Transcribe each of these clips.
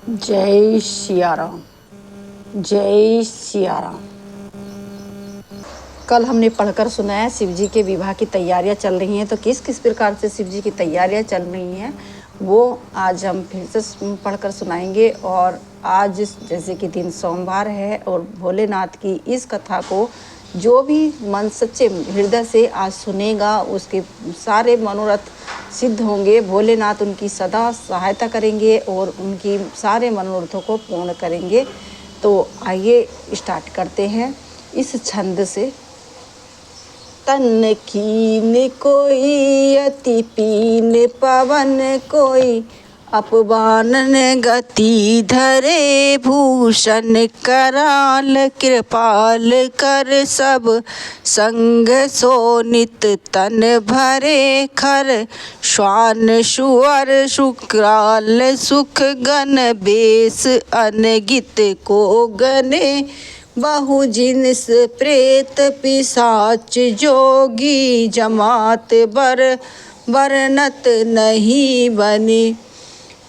जय सिया राम। जय सिया राम। कल हमने पढ़कर सुनाया शिव जी के विवाह की तैयारियां चल रही हैं, तो किस किस प्रकार से शिव जी की तैयारियां चल रही हैं वो आज हम फिर से पढ़कर सुनाएंगे। और आज जैसे कि दिन सोमवार है और भोलेनाथ की इस कथा को जो भी मन सच्चे हृदय से आज सुनेगा उसके सारे मनोरथ सिद्ध होंगे। भोलेनाथ उनकी सदा सहायता करेंगे और उनकी सारे मनोरथों को पूर्ण करेंगे। तो आइए स्टार्ट करते हैं इस छंद से। तन कीन कोई अति पीन पवन कोई, अपबानन गति धरे भूषण कराल कृपाल कर सब संग सोनित तन भरे खर, श्वान सुअर शुक्राल सुख गण बेस अनगित को गने, बहु जिनस प्रेत पिशाच जोगी जमात बर बरनत नहीं बने।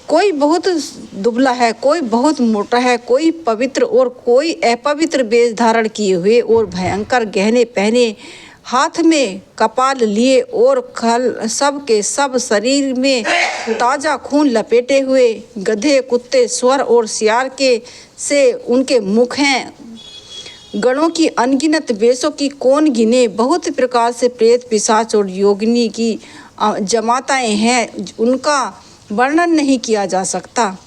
कोई बहुत दुबला है, कोई बहुत मोटा है, कोई पवित्र और कोई अपवित्र वेश धारण किए हुए और भयंकर गहने पहने, हाथ में कपाल लिए और खल सब के सब शरीर में ताज़ा खून लपेटे हुए, गधे कुत्ते स्वर और सियार के से उनके मुख हैं। गणों की अनगिनत वेशों की कौन गिने, बहुत प्रकार से प्रेत पिशाच और योगिनी की जमाताएं हैं, उनका वर्णन नहीं किया जा सकता।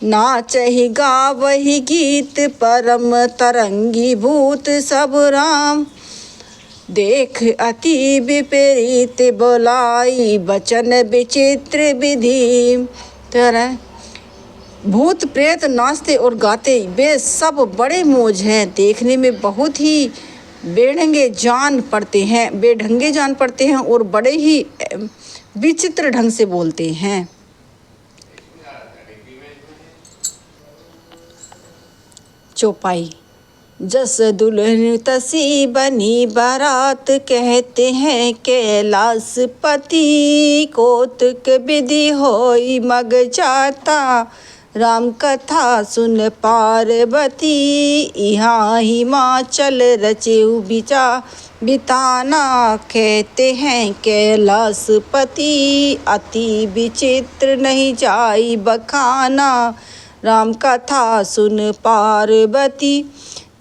नाचहि गावहि गीत परम तरंगी भूत सब राम, देख अति विपरीत बोलाई बचन विचित्र विधि तरह। भूत प्रेत नाचते और गाते वे सब बड़े मौज हैं, देखने में बहुत ही बेढंगे जान पड़ते हैं और बड़े ही विचित्र ढंग से बोलते हैं। चौपाई। जस दुल्हन तसी बनी बारात, कहते हैं कैलाशपति, कौतुक विधि होई मग जाता, राम कथा सुन पार्वती, यहाँ हिमाचल रचेउ बिताना, कहते हैं कैलाशपति, अति विचित्र नहीं जाई बखाना, राम कथा सुन पार्वती।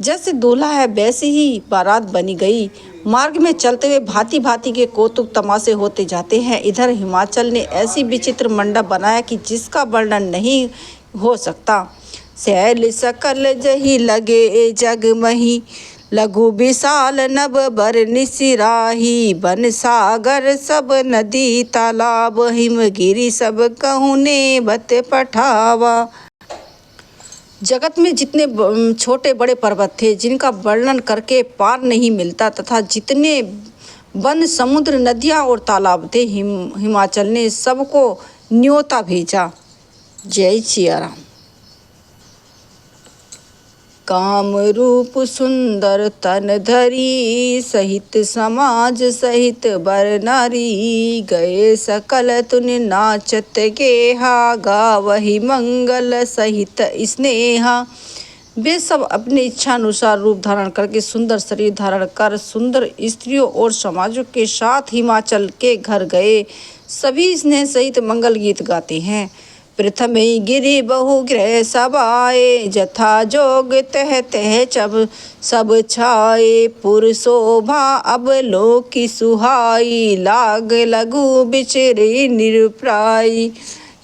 जैसे दूल्हा है वैसे ही बारात बनी गई। मार्ग में चलते हुए भांति भांति के कौतुक तमाशे होते जाते हैं। इधर हिमाचल ने ऐसी विचित्र मंडप बनाया कि जिसका वर्णन नहीं हो सकता। शैल सकल जही लगे जगमही, लघु विशाल नभ बर निसिराही, बन सागर सब नदी तालाब, हिमगिरी सब कहुने बत पठावा। जगत में जितने छोटे बड़े पर्वत थे जिनका वर्णन करके पार नहीं मिलता, तथा जितने वन समुद्र नदियाँ और तालाब थे, हिमाचल ने सबको न्योता भेजा। जय सिया राम। काम रूप सुंदर तन धरी, सहित समाज सहित बर नारी, गए सकल तुन नाचत गेहा, गावहि मंगल सहित स्नेहा। वे सब अपने इच्छा अनुसार रूप धारण करके सुंदर शरीर धारण कर सुंदर स्त्रियों और समाजों के साथ हिमाचल के घर गए। सभी स्नेह सहित मंगल गीत गाते हैं। प्रथम ही गिरी बहु ग्रह सब आए, जथा जोग तह तह सब छाए, पुर शोभा अब लोक की सुहाई, लाग लघु बिचरी निरप्राई।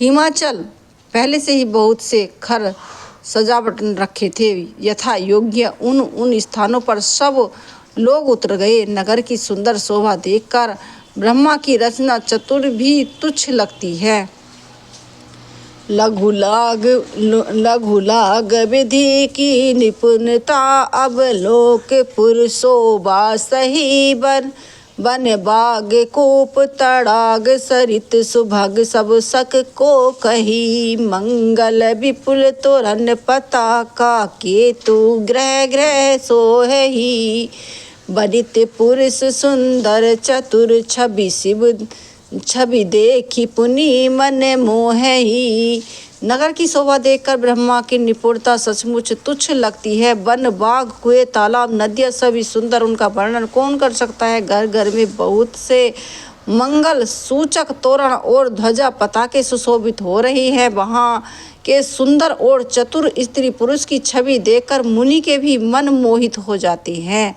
हिमाचल पहले से ही बहुत से खर सजावट रखे थे। यथा योग्य उन स्थानों पर सब लोग उतर गए। नगर की सुंदर शोभा देखकर ब्रह्मा की रचना चतुर भी तुच्छ लगती है। लघु लाग विधि की निपुणता, अब लोक पुर शोभा सही बन बाग कूप तड़ाग, सरित सुभग सब सक को कही, मंगल विपुल तोरण पताका, केतु ग्रह ग्रह सोहही, बनित पुरुष सुंदर चतुर छवि शिव छवि देखी पुनि मन मोहि, नगर की शोभा देखकर ब्रह्मा की निपुणता सचमुच तुच्छ लगती है। वन, बाग, कुएं, तालाब, नदियाँ सभी सुंदर, उनका वर्णन कौन कर सकता है। घर घर में बहुत से मंगल सूचक तोरण और ध्वजा पताके सुशोभित हो रही है। वहाँ के सुंदर और चतुर स्त्री पुरुष की छवि देखकर मुनि के भी मन मोहित हो जाते हैं।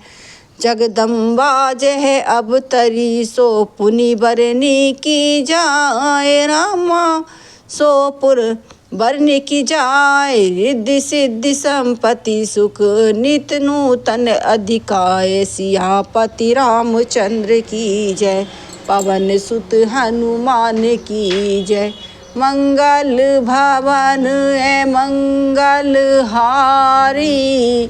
जगदम्बा जय अवतरी सो पुनि बरनी की जाए, रामा सोपुर बरने की जाए। रिद्धि सिद्धि संपत्ति सुख नित नूतन अधिकाय। सियापति रामचंद्र की जय, पवन सुत हनुमान की जय। मंगल भवन है मंगल हारी,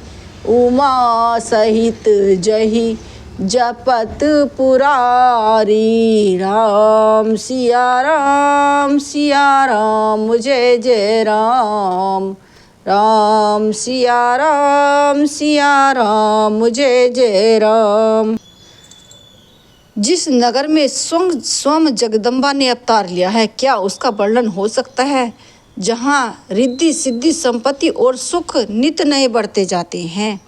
उमा सहित जही जपत पुरारी। राम सिया राम जय जय राम। राम सिया राम जय जय राम। जिस नगर में स्वयं जगदम्बा ने अवतार लिया है, क्या उसका वर्णन हो सकता है। जहाँ रिद्धि सिद्धि संपत्ति और सुख नित नए बढ़ते जाते हैं।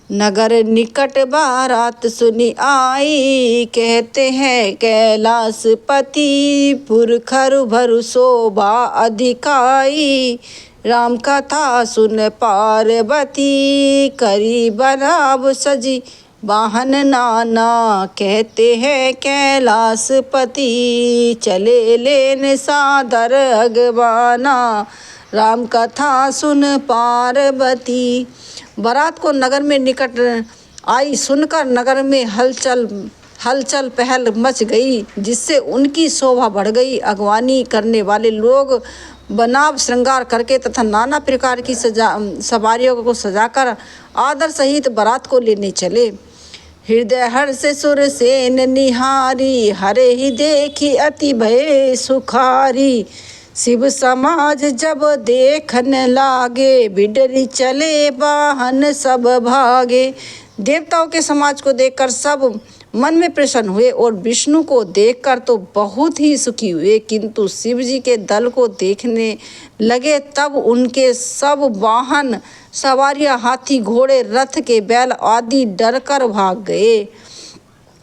नगर निकट बारात सुनी आई, कहते हैं कैलाशपति। पुरखर भरु शोभा अधिकाई, राम कथा सुन पार्वती। करी बनाव सजी वाहन नाना, कहते हैं कैलाशपति। चले लेन सादर अगवाना, राम कथा सुन पार्वती। बारात को नगर में निकट आई सुनकर नगर में हलचल पहल मच गई, जिससे उनकी शोभा बढ़ गई। अगवानी करने वाले लोग बनाव श्रृंगार करके तथा नाना प्रकार की सवारियों को सजाकर आदर सहित बारात को लेने चले। हृदय हर्ष सुर सेन निहारी, हरे ही देखी अति भय सुखारी। शिव समाज जब देखन लागे, बिडरी चले वाहन सब भागे। देवताओं के समाज को देखकर सब मन में प्रसन्न हुए और विष्णु को देखकर तो बहुत ही सुखी हुए, किंतु शिव जी के दल को देखने लगे तब उनके सब वाहन सवारियां, हाथी, घोड़े, रथ के बैल आदि डरकर भाग गए।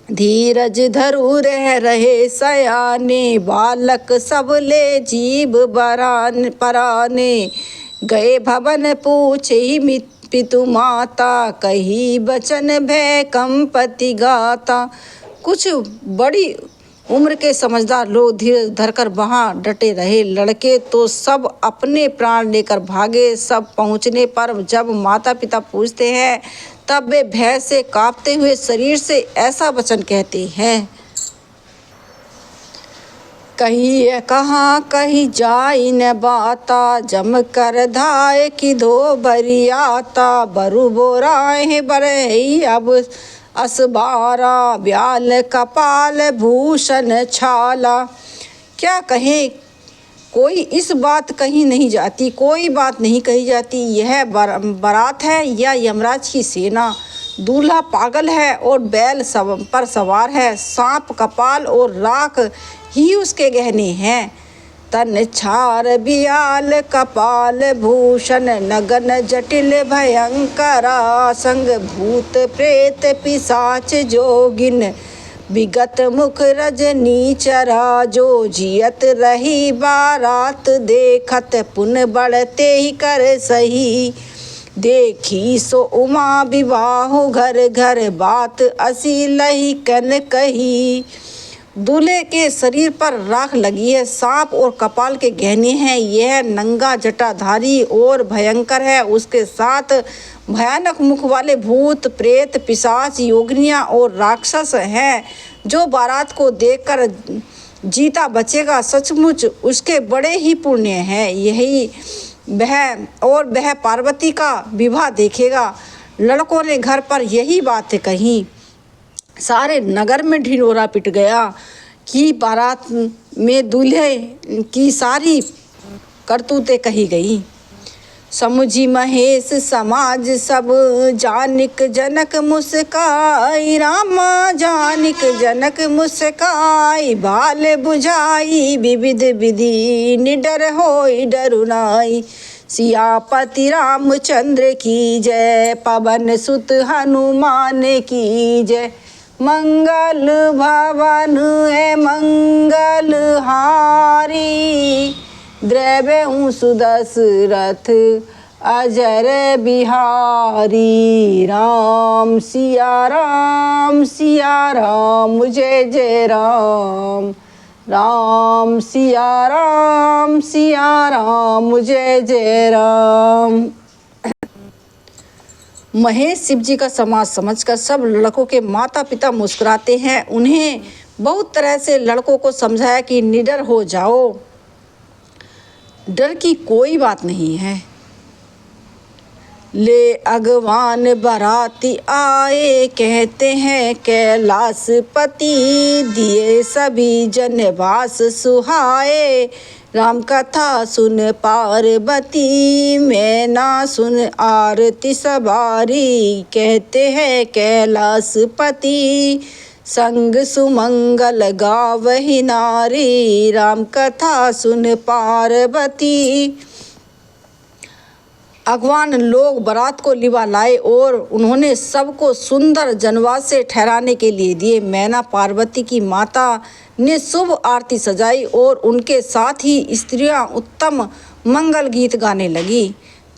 धीरज धरु रहे सयाने, बालक सब ले जीव पराने। गए भवन पूछे ही पितु माता, कही बचन भय कंपति गाता। कुछ बड़ी उम्र के समझदार लोग धीरज धरकर वहाँ डटे रहे। लड़के तो सब अपने प्राण लेकर भागे। सब पहुँचने पर जब माता पिता पूछते हैं तब वे भय से कांपते हुए शरीर से ऐसा वचन कहते हैं। कही कहाँ कही जाई न बाता, जम कर धाय की धो बरियाता। बरु बोराए बरई अब असबारा, ब्याल कपाल भूषण छाला। क्या कहे, कोई इस बात कही नहीं जाती, कोई बात नहीं कही जाती। यह बारात है या यमराज की सेना। दूल्हा पागल है और बैल पर सवार है। सांप कपाल और राख ही उसके गहने हैं। तन छार बियाल कपाल भूषण, नगन जटिल भयंकरा। संग भूत प्रेत पिशाच जोगिन, विगत मुख रजनी चरा। जो जियत रही बारात देखत, पुन बढ़ते ही कर सही। देखी सो उमा विवाह घर घर, बात असी लही कन कही। दूल्हे के शरीर पर राख लगी है, सांप और कपाल के गहने हैं। यह नंगा जटाधारी और भयंकर है। उसके साथ भयानक मुख वाले भूत प्रेत पिशाच योगिनियाँ और राक्षस हैं। जो बारात को देखकर जीता बचेगा, सचमुच उसके बड़े ही पुण्य हैं। यही वह पार्वती का विवाह देखेगा। लड़कों ने घर पर यही बात कही। सारे नगर में ढिंढोरा पिट गया कि बारात में दूल्हे की सारी करतूतें कही गई। समुझी महेश समाज सब, जानिक जनक मुस्काई। रामा जानिक जनक मुस्काई, बाल बुझाई विविध विधि, निडर होई डरु नाई। सियापति रामचंद्र की जय, पवन सुत हनुमान की जय। मंगल भवन है मंगल हारी, द्रव्यहूँ सुदशरथ अजर बिहारी। राम सिया राम जय जय राम। राम सिया राम जय जय राम। महेश शिव जी का समाज समझकर सब लड़कों के माता पिता मुस्कुराते हैं। उन्हें बहुत तरह से लड़कों को समझाया कि निडर हो जाओ, डर की कोई बात नहीं है। ले अगवान बाराती आए, कहते हैं कैलाशपति, दिए सभी जनवास सुहाए। राम कथा सुन पार्वती, मैं ना सुन आरती सवारी, कहते हैं कैलाशपति, संग सुमंगल गावहि नारी। राम कथा सुन पार्वती। अगवान लोग बारात को लिवा लाए और उन्होंने सबको सुंदर जनवास से ठहराने के लिए दिए। मैना पार्वती की माता ने शुभ आरती सजाई और उनके साथ ही स्त्रियां उत्तम मंगल गीत गाने लगी।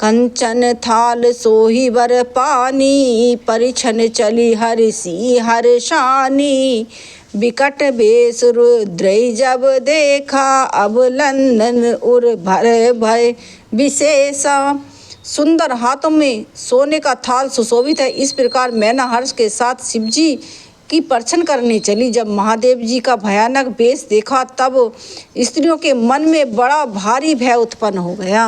कंचन थाल सोही बर पानी, परिछन चली हर्षी हर्षानी। बिकट बेस रुद्रई जब देखा, अब लंदन उर भर भय विशेषा। सुंदर हाथों में सोने का थाल सुशोभित है। इस प्रकार मैना हर्ष के साथ शिवजी की परछन करने चली। जब महादेव जी का भयानक वेश देखा तब स्त्रियों के मन में बड़ा भारी भय उत्पन्न हो गया।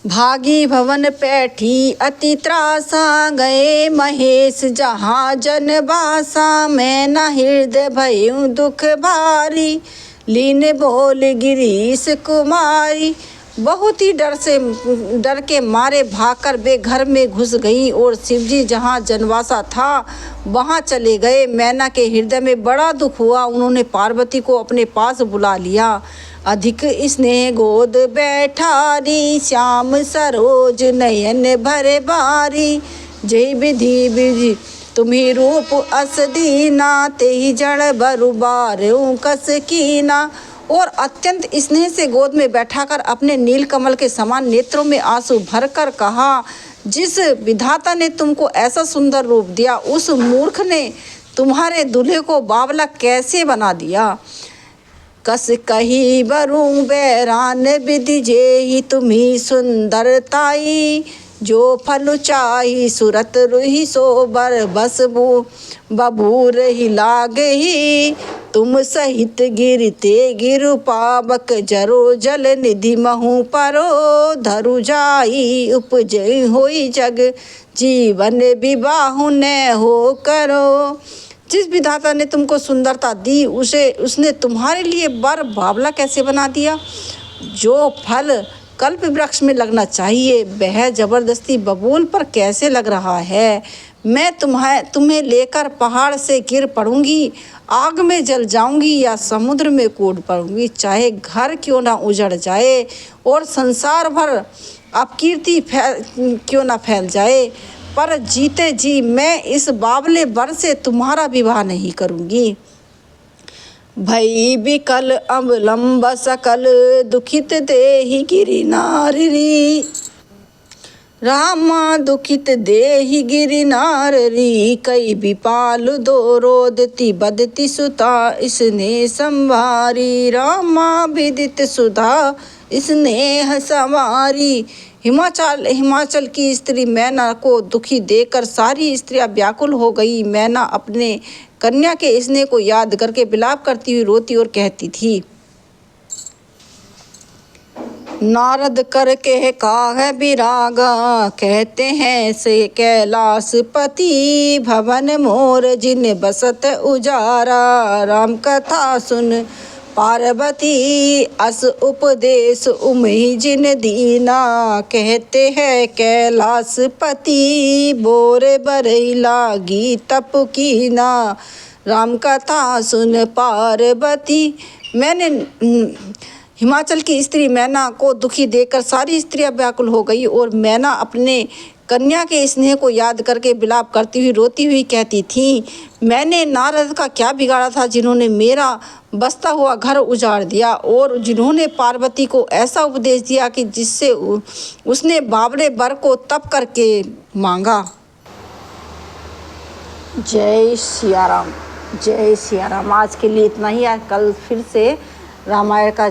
भागी भवन पैठी अति त्रासा, गए महेश जहाँ जनवासा। मैना हृदय भयउ दुख भारी, लीन बोल गिरीश कुमारी। बहुत ही डर के मारे भागकर वे घर में घुस गई और शिवजी जहाँ जनवासा था वहाँ चले गए। मैना के हृदय में बड़ा दुख हुआ। उन्होंने पार्वती को अपने पास बुला लिया। अधिक स्नेह गोद बैठारी, श्याम सरोज नयन भरे बारी। जय विधि विधि तुम्ही रूप अस दीना, तेहि जड़ बरु बारऊ कस कीना। और अत्यंत स्नेह से गोद में बैठाकर अपने नीलकमल के समान नेत्रों में आंसू भरकर कहा, जिस विधाता ने तुमको ऐसा सुंदर रूप दिया, उस मूर्ख ने तुम्हारे दूल्हे को बावला कैसे बना दिया। कस कही बरू बैरान विधि, जेहि तुम्ही सुंदरताई। जो फल चाही सुरत रुहि सोबर, बस बबूर ही लागही। तुम सहित गिरते गिरु पावक, जरो जल निधि महु परो। धरु जाई उपजय होई जग, जीवन विवाहु न हो करो। जिस विधाता ने तुमको सुंदरता दी उसने तुम्हारे लिए बर बावला कैसे बना दिया। जो फल कल्प वृक्ष में लगना चाहिए वह जबरदस्ती बबूल पर कैसे लग रहा है। मैं तुम्हें लेकर पहाड़ से गिर पड़ूंगी, आग में जल जाऊंगी या समुद्र में कूद पड़ूंगी। चाहे घर क्यों ना उजड़ जाए और संसार भर अपकीर्ति क्यों ना फैल जाए, पर जीते जी मैं इस बावले वर से तुम्हारा विवाह नहीं करूंगी। भई विकल अवलंब सकल, दुखित देहि गिरि नारी। रामा दुखित देहि गिरि नारी, कई विपाल दो रोदती बदती सुता, इसने संवारी। रामा विदित सुधा स्नेह सवारी। हिमाचल की स्त्री मैना को दुखी देखकर सारी स्त्रियां व्याकुल हो गई। मैना अपने कन्या के स्नेह को याद करके विलाप करती हुई रोती और कहती थी, नारद कर के काहे विरागा, कहते हैं से कैलाशपति। भवन मोर जिन बसत उजारा, राम कथा सुन पार्वती अस उपदेश उमहि जिन दीना, कहते हैं कैलाश पति बोरे बरई लागी तप कीना। राम कथा सुन पार्वती। मैंने हिमाचल की स्त्री मैना को दुखी देखकर सारी स्त्रियां व्याकुल हो गई और मैना अपने कन्या के स्नेह को याद करके विलाप करती हुई रोती हुई कहती थी, मैंने नारद का क्या बिगाड़ा था जिन्होंने मेरा बसता हुआ घर उजाड़ दिया और जिन्होंने पार्वती को ऐसा उपदेश दिया कि जिससे उसने बावरे वर को तप करके मांगा। जय सिया राम, जय सिया राम। आज के लिए इतना ही। आज कल फिर से रामायण का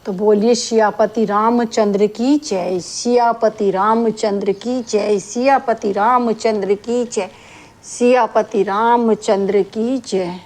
तो बोलिए सियापति रामचंद्र की जय, सियापति रामचंद्र की जय, सियापति रामचंद्र की जय, सियापति रामचंद्र की जय।